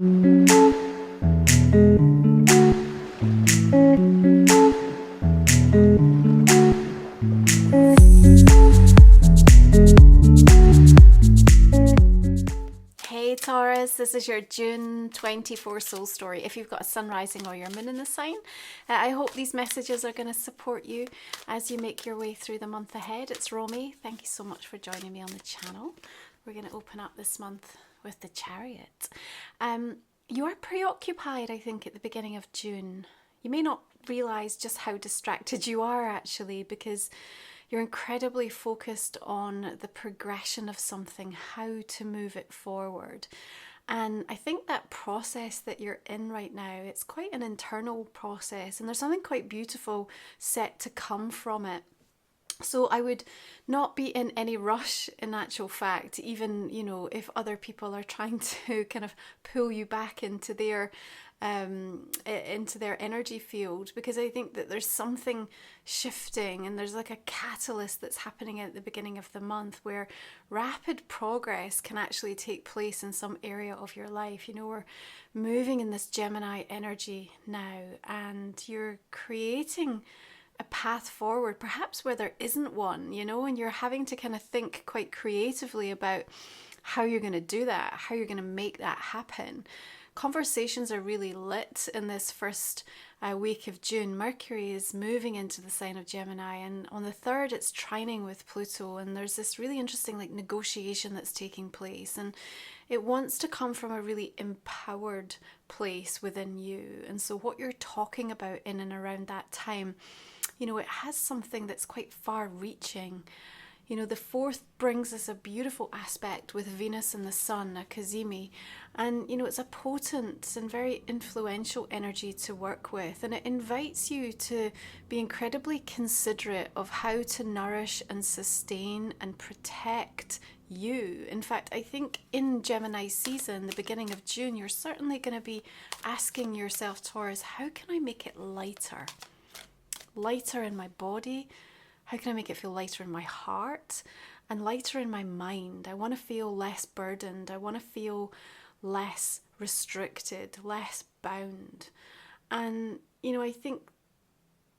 Hey Taurus, this is your June 24 soul story. If you've got a sun rising or your moon in the sign, I hope these messages are going to support you as you make your way through the month ahead. It's Romy. Thank you so much for joining me on the channel. We're going to open up this month with the Chariot. You are preoccupied, I think, at the beginning of June. You may not realize just how distracted you are actually, because you're incredibly focused on the progression of something, how to move it forward. And I think that process that you're in right now, it's quite an internal process, and there's something quite beautiful set to come from it. So I would not be in any rush, in actual fact, even, you know, if other people are trying to kind of pull you back into their energy field, because I think that there's something shifting and there's like a catalyst that's happening at the beginning of the month where rapid progress can actually take place in some area of your life. You know, we're moving in this Gemini energy now, and you're creating a path forward, perhaps where there isn't one, you know, and you're having to kind of think quite creatively about how you're going to do that, how you're going to make that happen. Conversations are really lit in this first week of June. Mercury is moving into the sign of Gemini, and on the 3rd it's trining with Pluto, and there's this really interesting like negotiation that's taking place, and it wants to come from a really empowered place within you. And so what you're talking about in and around that time, you know, it has something that's quite far reaching. You know, the 4th brings us a beautiful aspect with Venus and the Sun, a Cazimi. And, you know, it's a potent and very influential energy to work with. And it invites you to be incredibly considerate of how to nourish and sustain and protect you. In fact, I think in Gemini season, the beginning of June, you're certainly going to be asking yourself, Taurus, how can I make it lighter? Lighter in my body? How can I make it feel lighter in my heart and lighter in my mind? I want to feel less burdened. I want to feel less restricted, less bound. And, you know, I think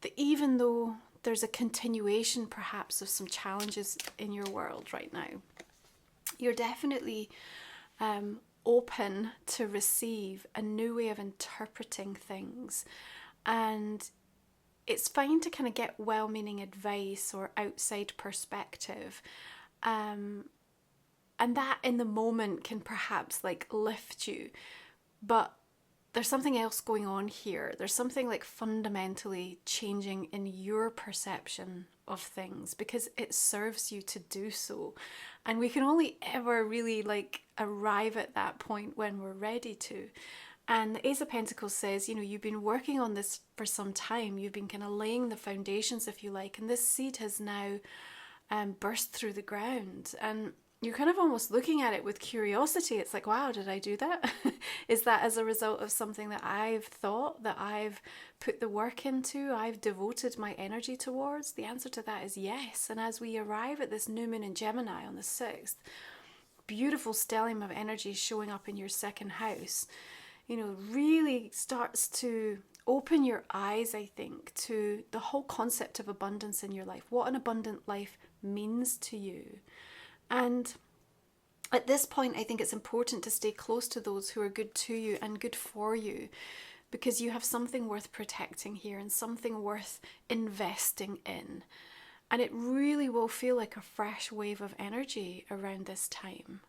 that even though there's a continuation perhaps of some challenges in your world right now, you're definitely open to receive a new way of interpreting things. And it's fine to kind of get well-meaning advice or outside perspective. And that in the moment can perhaps like lift you. But there's something else going on here. There's something like fundamentally changing in your perception of things, because it serves you to do so. And we can only ever really like arrive at that point when we're ready to. And the Ace of Pentacles says, you know, you've been working on this for some time. You've been kind of laying the foundations, if you like, and this seed has now burst through the ground. And you're kind of almost looking at it with curiosity. It's like, wow, did I do that? Is that as a result of something that I've thought, that I've put the work into, I've devoted my energy towards? The answer to that is yes. And as we arrive at this new moon in Gemini on the 6th, beautiful stellium of energy showing up in your 2nd house, you know, really starts to open your eyes, I think, to the whole concept of abundance in your life, what an abundant life means to you. And at this point, I think it's important to stay close to those who are good to you and good for you, because you have something worth protecting here and something worth investing in. And it really will feel like a fresh wave of energy around this time.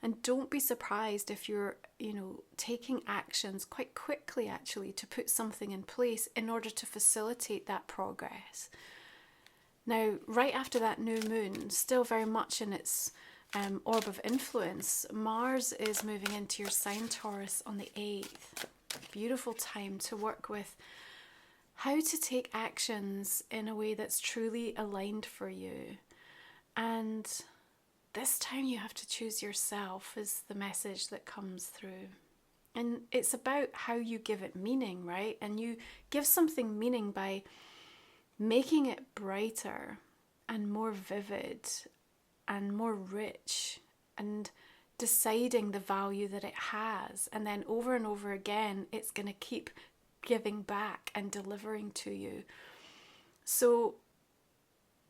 And don't be surprised if you're, you know, taking actions quite quickly actually to put something in place in order to facilitate that progress. Now, right after that new moon, still very much in its orb of influence, Mars is moving into your sign, Taurus, on the 8th. Beautiful time to work with how to take actions in a way that's truly aligned for you. And this time you have to choose yourself is the message that comes through. And it's about how you give it meaning, right? And you give something meaning by making it brighter and more vivid and more rich and deciding the value that it has, and then over and over again it's going to keep giving back and delivering to you. So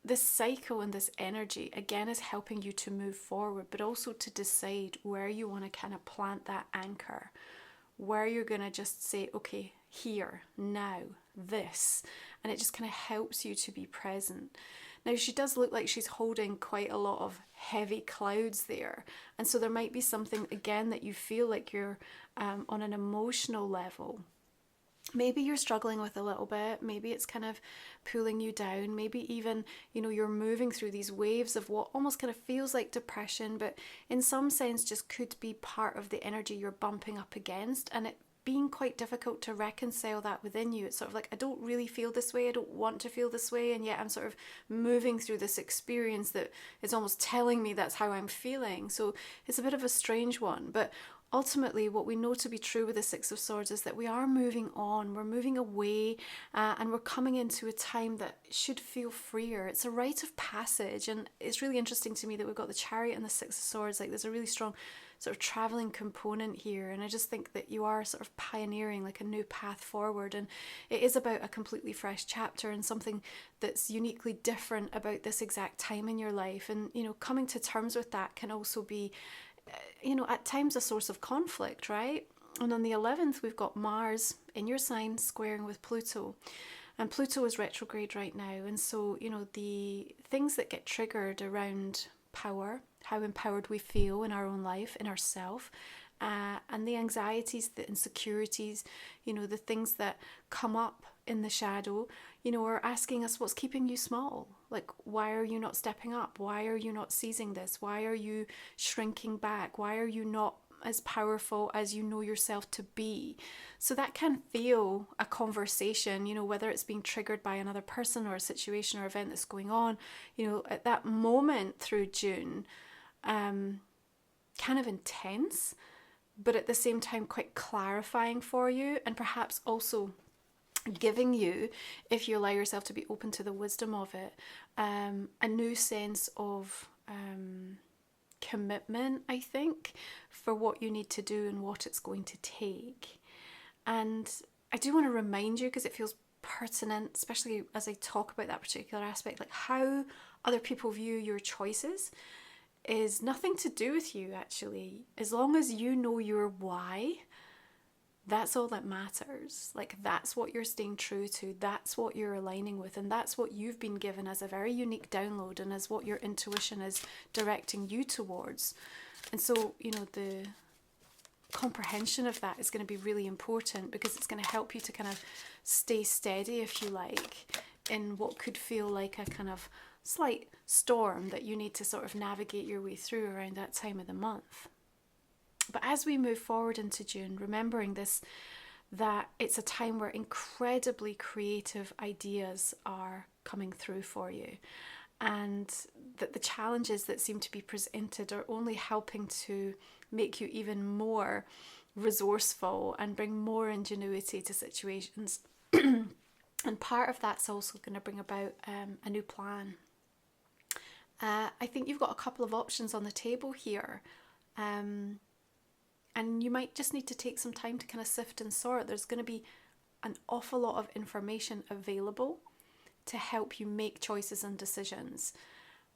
this cycle and this energy again is helping you to move forward, but also to decide where you want to kind of plant that anchor, where you're going to just say, okay, here, now, this, and it just kind of helps you to be present. Now, she does look like she's holding quite a lot of heavy clouds there. And so there might be something, again, that you feel like you're on an emotional level. Maybe you're struggling with a little bit. Maybe it's kind of pulling you down. Maybe even, you're moving through these waves of what almost kind of feels like depression, but in some sense just could be part of the energy you're bumping up against. And it being quite difficult to reconcile that within you. It's sort of like, I don't really feel this way, I don't want to feel this way, and yet I'm sort of moving through this experience that is almost telling me that's how I'm feeling. So it's a bit of a strange one, but ultimately what we know to be true with the Six of Swords is that we are moving on, we're moving away, and we're coming into a time that should feel freer. It's a rite of passage, and it's really interesting to me that we've got the Chariot and the Six of Swords. Like, there's a really strong sort of traveling component here, and I just think that you are sort of pioneering like a new path forward, and it is about a completely fresh chapter and something that's uniquely different about this exact time in your life. And coming to terms with that can also be at times a source of conflict, right? And on the 11th we've got Mars in your sign squaring with Pluto, and Pluto is retrograde right now. And so the things that get triggered around power, how empowered we feel in our own life, in ourself, and the anxieties, the insecurities, the things that come up in the shadow, are asking us, what's keeping you small? Like, why are you not stepping up? Why are you not seizing this? Why are you shrinking back? Why are you not as powerful as you know yourself to be? So that can feel a conversation, whether it's being triggered by another person or a situation or event that's going on, at that moment through June, kind of intense, but at the same time quite clarifying for you, and perhaps also giving you, if you allow yourself to be open to the wisdom of it, a new sense of commitment, I think, for what you need to do and what it's going to take. And I do want to remind you, because it feels pertinent, especially as I talk about that particular aspect, like how other people view your choices is nothing to do with you, actually. As long as you know your why, that's all that matters. Like, that's what you're staying true to, that's what you're aligning with, and that's what you've been given as a very unique download, and as what your intuition is directing you towards. And so, the comprehension of that is going to be really important, because it's going to help you to kind of stay steady, if you like, in what could feel like a kind of slight storm that you need to sort of navigate your way through around that time of the month. But as we move forward into June, remembering this, that it's a time where incredibly creative ideas are coming through for you, and that the challenges that seem to be presented are only helping to make you even more resourceful and bring more ingenuity to situations. And part of that's also going to bring about a new plan. I think you've got a couple of options on the table here. And you might just need to take some time to kind of sift and sort. There's going to be an awful lot of information available to help you make choices and decisions.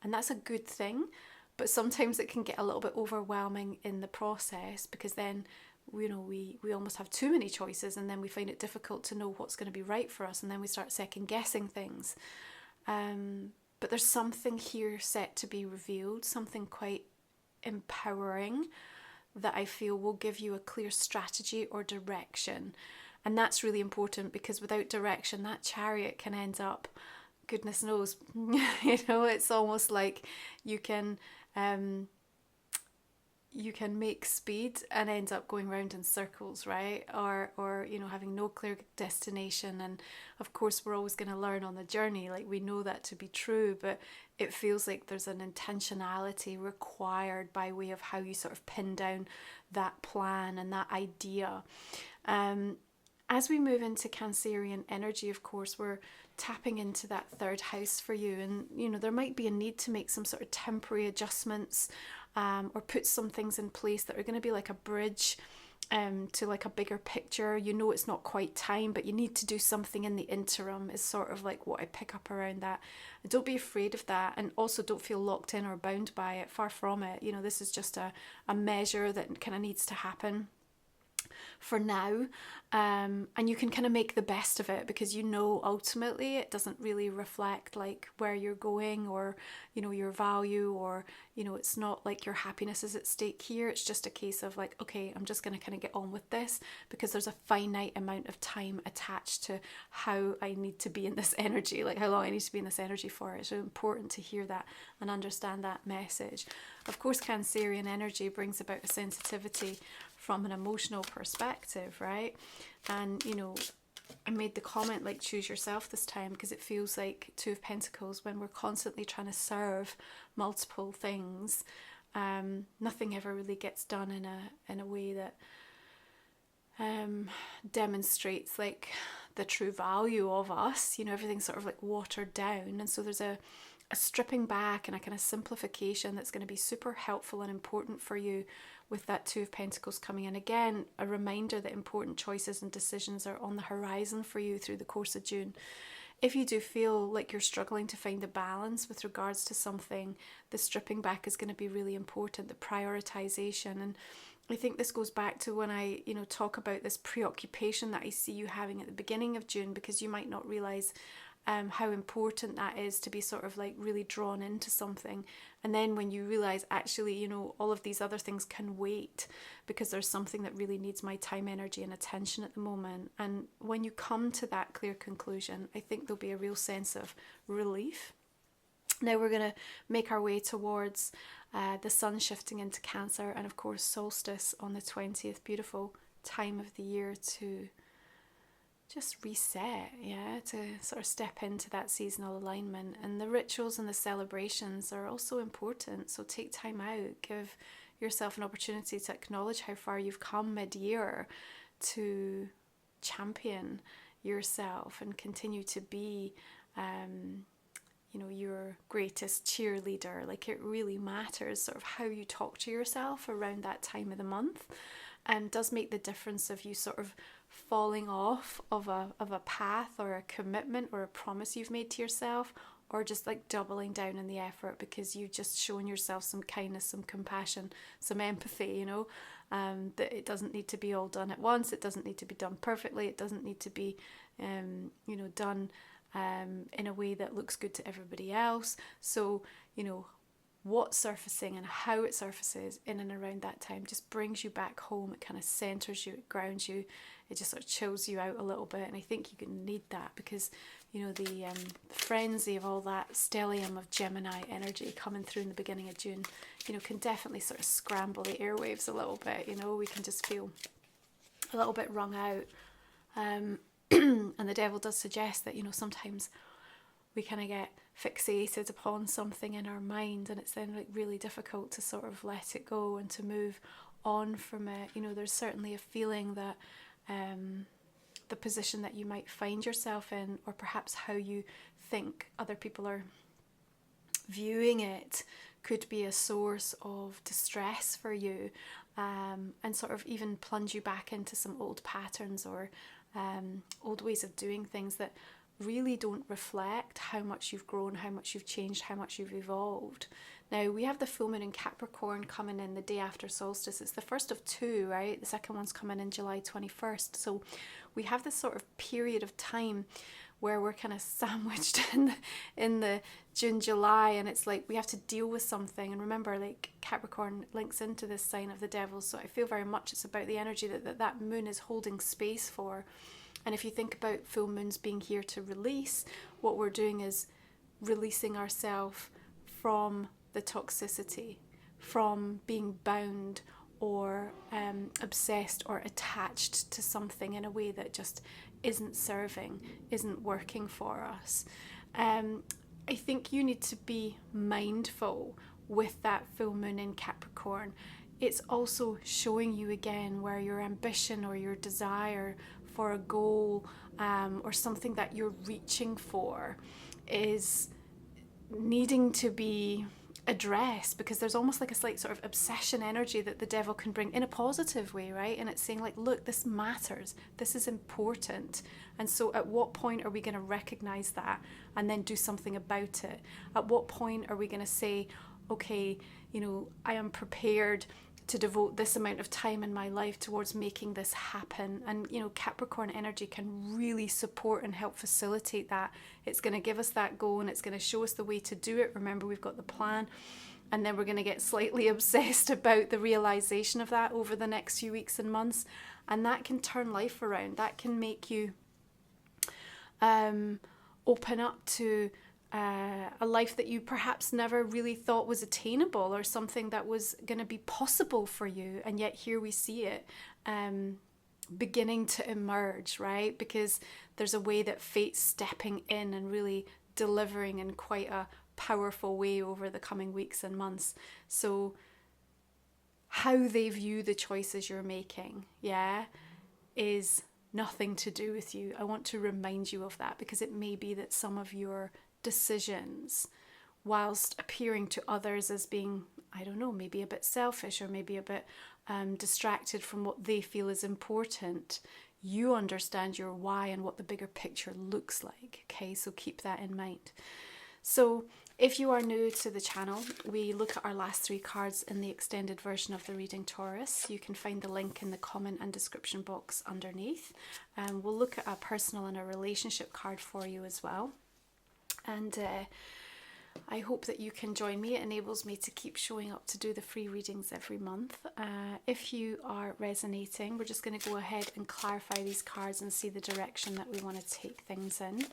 And that's a good thing, but sometimes it can get a little bit overwhelming in the process, because then, we almost have too many choices, and then we find it difficult to know what's going to be right for us, and then we start second guessing things. But there's something here set to be revealed, something quite empowering, that I feel will give you a clear strategy or direction. And that's really important, because without direction, that Chariot can end up, goodness knows, it's almost like you can make speed and end up going round in circles, right? Or having no clear destination. And of course, we're always going to learn on the journey. Like, we know that to be true, but it feels like there's an intentionality required by way of how you sort of pin down that plan and that idea. As we move into Cancerian energy, of course, we're tapping into that third house for you. And, there might be a need to make some sort of temporary adjustments or put some things in place that are going to be like a bridge to like a bigger picture. You know it's not quite time, but you need to do something in the interim, is sort of like what I pick up around that. And don't be afraid of that, and also don't feel locked in or bound by it. Far from it. You know, this is just a measure that kind of needs to happen for now, and you can kind of make the best of it, because you know ultimately it doesn't really reflect like where you're going, or you know, your value, or you know, it's not like your happiness is at stake here. It's just a case of like, okay, I'm just going to kind of get on with this, because there's a finite amount of time attached to how I need to be in this energy, like how long I need to be in this energy for. It's so important to hear that and understand that message. Of course, Cancerian energy brings about a sensitivity from an emotional perspective, right? And you know, I made the comment like choose yourself this time, because it feels like Two of Pentacles, when we're constantly trying to serve multiple things, nothing ever really gets done in a way that demonstrates like the true value of us. You know, everything's sort of like watered down, and so there's a stripping back and a kind of simplification that's going to be super helpful and important for you with that Two of Pentacles coming in. Again, a reminder that important choices and decisions are on the horizon for you through the course of June. If you do feel like you're struggling to find a balance with regards to something, the stripping back is going to be really important, the prioritization. And I think this goes back to when I, you know, talk about this preoccupation that I see you having at the beginning of June, because you might not realize how important that is, to be sort of like really drawn into something. And then when you realize, actually, you know, all of these other things can wait, because there's something that really needs my time, energy and attention at the moment. And when you come to that clear conclusion, I think there'll be a real sense of relief. Now we're going to make our way towards the sun shifting into Cancer, and of course solstice on the 20th. Beautiful time of the year to just reset, to sort of step into that seasonal alignment. And the rituals and the celebrations are also important, so take time out, give yourself an opportunity to acknowledge how far you've come mid-year, to champion yourself and continue to be you know, your greatest cheerleader. Like, it really matters sort of how you talk to yourself around that time of the month, and does make the difference of you sort of falling off of a path or a commitment or a promise you've made to yourself, or just like doubling down in the effort because you've just shown yourself some kindness, some compassion, some empathy, you know, that it doesn't need to be all done at once. It doesn't need to be done perfectly. It doesn't need to be, you know, done in a way that looks good to everybody else. So, you know, what's surfacing and how it surfaces in and around that time just brings you back home. It kind of centers you, it grounds you, it just sort of chills you out a little bit. And I think you can need that, because you know, the frenzy of all that stellium of Gemini energy coming through in the beginning of June, you know, can definitely sort of scramble the airwaves a little bit. You know, we can just feel a little bit wrung out, and the devil does suggest that, you know, sometimes we kind of get fixated upon something in our mind, and it's then like really difficult to sort of let it go and to move on from it. You know, there's certainly a feeling that the position that you might find yourself in, or perhaps how you think other people are viewing it, could be a source of distress for you, and sort of even plunge you back into some old patterns or old ways of doing things that really don't reflect how much you've grown, how much you've changed, how much you've evolved. Now, we have the full moon in Capricorn coming in the day after solstice. It's the first of two, right? The second one's coming in July 21st. So we have this sort of period of time where we're kind of sandwiched in the June, July, and it's like we have to deal with something. And remember, like, Capricorn links into this sign of the devil, so I feel very much it's about the energy that moon is holding space for. And if you think about full moons being here to release, what we're doing is releasing ourselves from the toxicity, from being bound or obsessed or attached to something in a way that just isn't serving, isn't working for us. I think you need to be mindful with that full moon in Capricorn. It's also showing you again where your ambition or your desire for a goal or something that you're reaching for is needing to be address, because there's almost like a slight sort of obsession energy that the devil can bring in a positive way, right? And it's saying like, look, this matters, this is important. And so at what point are we going to recognize that and then do something about it? At what point are we going to say, okay, you know, I am prepared to devote this amount of time in my life towards making this happen? And you know, Capricorn energy can really support and help facilitate that. It's going to give us that goal, and it's going to show us the way to do it. Remember, we've got the plan, and then we're going to get slightly obsessed about the realization of that over the next few weeks and months, and that can turn life around. That can make you open up to a life that you perhaps never really thought was attainable, or something that was going to be possible for you, and yet here we see it beginning to emerge, right? Because there's a way that fate's stepping in and really delivering in quite a powerful way over the coming weeks and months. So how they view the choices you're making, is nothing to do with you. I want to remind you of that, because it may be that some of your decisions, whilst appearing to others as being, I don't know, maybe a bit selfish, or maybe a bit distracted from what they feel is important, you understand your why and what the bigger picture looks like. Okay, so keep that in mind. So if you are new to the channel, we look at our last 3 cards in the extended version of the reading, Taurus. You can find the link in the comment and description box underneath. We'll look at a personal and a relationship card for you as well. And I hope that you can join me. It enables me to keep showing up to do the free readings every month. If you are resonating, we're just going to go ahead and clarify these cards and see the direction that we want to take things in.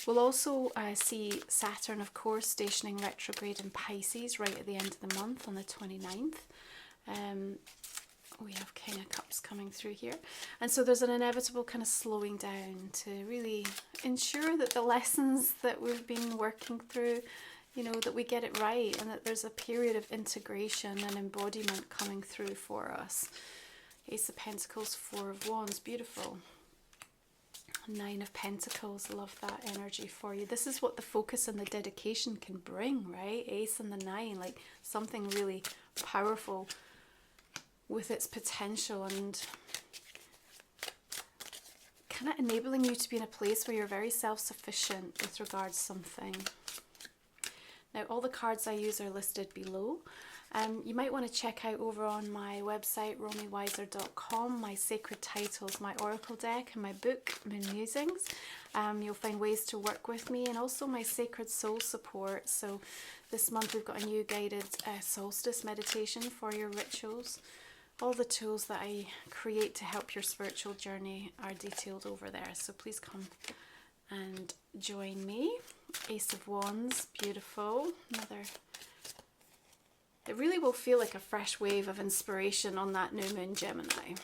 We'll also see Saturn, of course, stationing retrograde in Pisces right at the end of the month on the 29th. We have King of Cups coming through here. And so there's an inevitable kind of slowing down to really ensure that the lessons that we've been working through, you know, that we get it right, and that there's a period of integration and embodiment coming through for us. Ace of Pentacles, 4 of Wands, beautiful. 9 of Pentacles, love that energy for you. This is what the focus and the dedication can bring, right? Ace and the 9, like something really powerful with its potential, and kind of enabling you to be in a place where you're very self-sufficient with regards to something. Now, all the cards I use are listed below. You might want to check out over on my website, romywiser.com, my sacred titles, my oracle deck, and my book, MUSINGS. You'll find ways to work with me, and also my sacred soul support. So this month we've got a new guided solstice meditation for your rituals. All the tools that I create to help your spiritual journey are detailed over there. So please come and join me. Ace of Wands, beautiful. Another. It really will feel like a fresh wave of inspiration on that new moon, Gemini.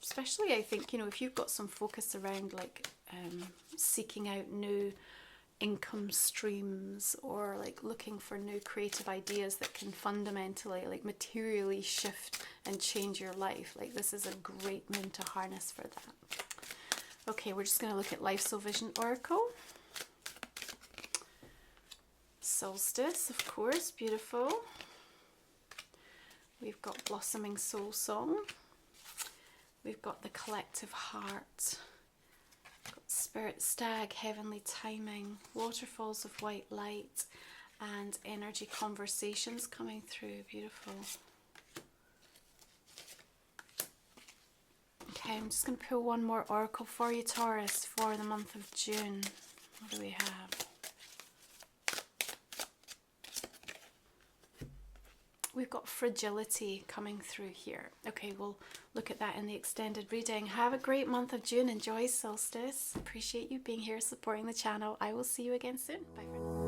Especially, I think, you know, if you've got some focus around like seeking out new income streams, or like looking for new creative ideas that can fundamentally, like materially shift and change your life, like this is a great moon to harness for that. Okay, we're just going to look at Life Soul Vision Oracle. Solstice, of course, beautiful. We've got Blossoming Soul Song. We've got the Collective Heart. Spirit Stag, Heavenly Timing, Waterfalls of White Light, and Energy Conversations coming through. Beautiful. Okay, I'm just going to pull one more oracle for you, Taurus, for the month of June. What do we have? We've got Fragility coming through here. Okay, we'll look at that in the extended reading. Have a great month of June. Enjoy Solstice. Appreciate you being here, supporting the channel. I will see you again soon. Bye for now.